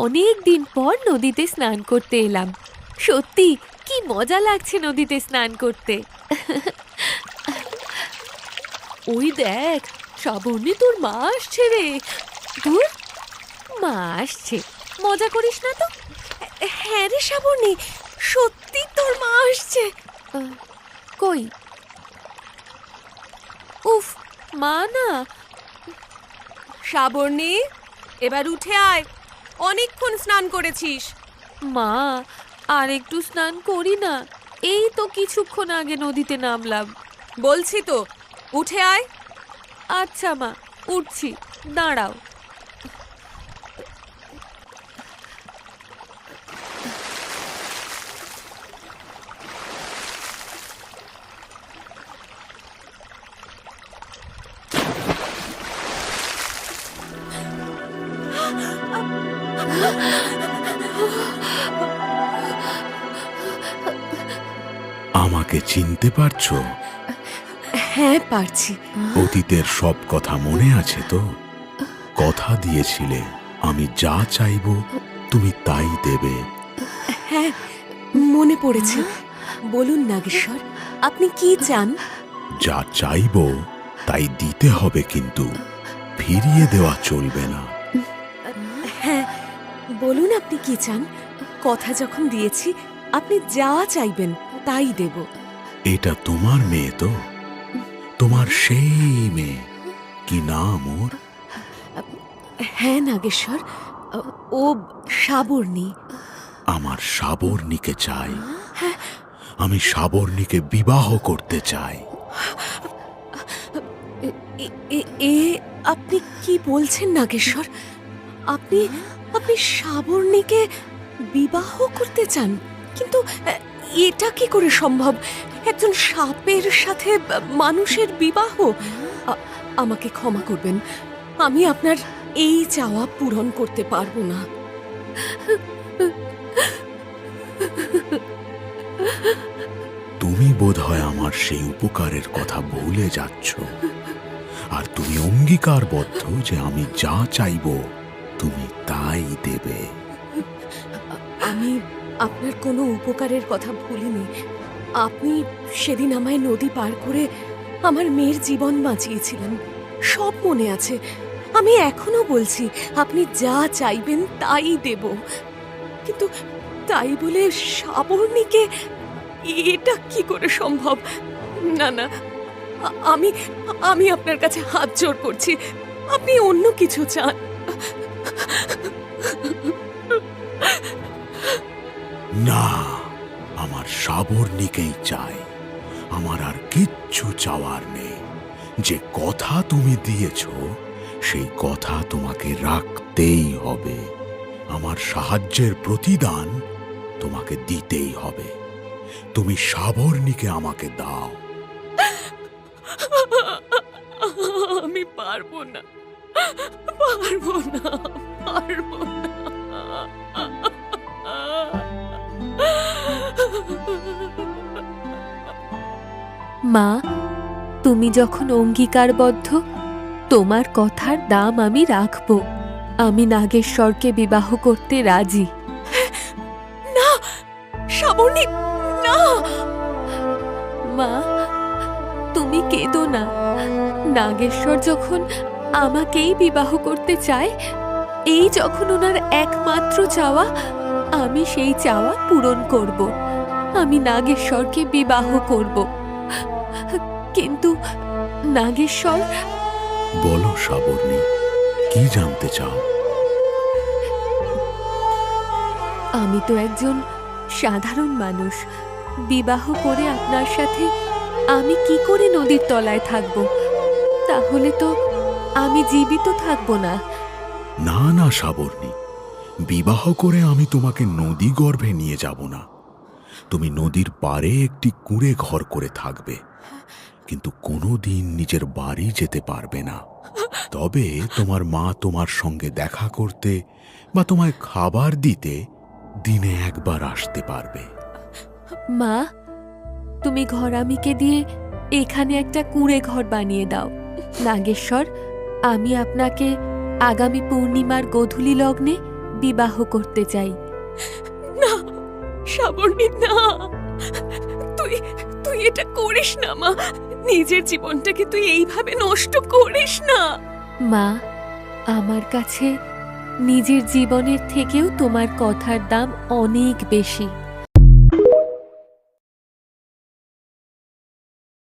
অনেক দিন পর নদীতে স্নান করতে এলাম। সত্যি কি মজা লাগছে নদীতে স্নান করতে। ওই দেখ, শ্রাবণী, তোর মা আসছে রে। ধুর, মা আসছে, মজা করিস না তো। হ্যাঁ রে শ্রাবণী, সত্যি তোর মা আসছে। কই? উফ, মা না। শ্রাবণী, এবার উঠে আয়, অনেকক্ষণ স্নান করেছিস। মা, আর একটু স্নান করি না, এই তো কিছুক্ষণ আগে নদীতে নামলাম। বলছি তো, উঠে আয়। আচ্ছা মা, উঠছি, দাঁড়াও। আমাকে চিনতে পারছো? হ্যাঁ, পারছি। অতীতের সব কথা মনে আছে তো? কথা দিয়েছিলে আমি যা চাইবো তুমি তাই দেবে। হ্যাঁ, মনে পড়েছে। বলুন নাগেশ্বর, আপনি কি চান? যা চাইবো তাই দিতে হবে, কিন্তু ফিরিয়ে দেওয়া চলবে না। হ্যাঁ, বলুন আপনি কি চান। কথা যখন দিয়েছি, আপনি যা চাইবেন তাই দেব। এটা তোমার মেয়ে তো? তোমার সেই মেয়ে, কি নাম ওর? হ্যাঁ নাগেশ্বর, ও শ্রাবণী। আমার সাবর্ণীকে চাই। আমি সাবর্ণীকে বিবাহ করতে চাই। এ আপনি কি বলছেন নাগেশ্বর? আপনি আপনি শ্রাবণীকে বিবাহ করতে চান? কিন্তু এটা কি করে সম্ভব? একজন সাপের সাথে মানুষের বিবাহ? আমাকে ক্ষমা করবেন, আমি আপনার এই চাওয়া পূরণ করতে পারবো না। তুমি বোধহয় আমার সেই উপকারের কথা ভুলে যাচ্ছ। আর তুমি অঙ্গীকারবদ্ধ যে আমি যা চাইবো তুমি তাই দেবে। আমি আপনার কোনো উপকারের কথা ভুলিনি। আপনি সেদিন আমায় নদী পার করে আমার মেয়ের জীবন বাঁচিয়েছিলেন, সব মনে আছে। আমি এখনো বলছি, আপনি যা চাইবেন তাই দেব। কিন্তু তাই বলে শ্রাবণীকে, এটা কি করে সম্ভব? না না, আমি আমি আপনার কাছে হাত জোড় করছি, আপনি অন্য কিছু চান। না, আমার সাবর্ণীকেই চাই। আমার আর কিচ্ছু চাওয়ার নেই। যে কথা তুমি দিয়েছ সেই কথা তোমাকে রাখতেই হবে। আমার সাহায্যের প্রতিদান তোমাকে দিতেই হবে। তুমি সাবর্ণীকে আমাকে দাও। আমি পারবো না, পারবো না, পারবো না। মা, তুমি যখন অঙ্গীকারবদ্ধ, তোমার কথার দাম আমি রাখবো। আমি নাগেশ্বরকে বিবাহ করতে রাজি। না শ্রাবণী, না। মা, তুমি কেঁদো না। নাগেশ্বর যখন আমাকেই বিবাহ করতে চায়, এই যখন ওনার একমাত্র চাওয়া, আমি সেই চাওয়া পূরণ করব। আমি নাগেশ্বরকে বিবাহ করব। কিন্তু নাগেশ্বর। বলো সাবর্ণী, কি জানতে চাও? আমি তো একজন সাধারণ মানুষ। বিবাহ করে আপনার সাথে আমি কি করে নদীর তলায় থাকব? তাহলে তো আমি জীবিত থাকব না। না না সাবর্ণী, বিবাহ করে আমি তোমাকে নদী গর্ভে নিয়ে যাব না। তুমি নদীর পাড়ে একটি কুঁড়ে ঘর করে থাকবে, কিন্তু কোনোদিন নিজের বাড়ি যেতে পারবে না। তবে তোমার মা তোমার সঙ্গে দেখা করতে বা তোমায় খাবার দিতে দিনে একবার আসতে পারবে। মা, তুমি ঘরামিকে দিয়ে এখানে একটা কুঁড়ে ঘর বানিয়ে দাও। নাগেশ্বর, আমি আপনাকে আগামী পূর্ণিমার গোধূলি লগ্নে বিবাহ করতে চাই। না শ্রাবণী, না, তুই তুই এটা করিস না মা। নিজের জীবনটাকে তুই এইভাবে নষ্ট করিস না। মা, আমার কাছে নিজের জীবনের থেকেও তোমার কথার দাম অনেক বেশি।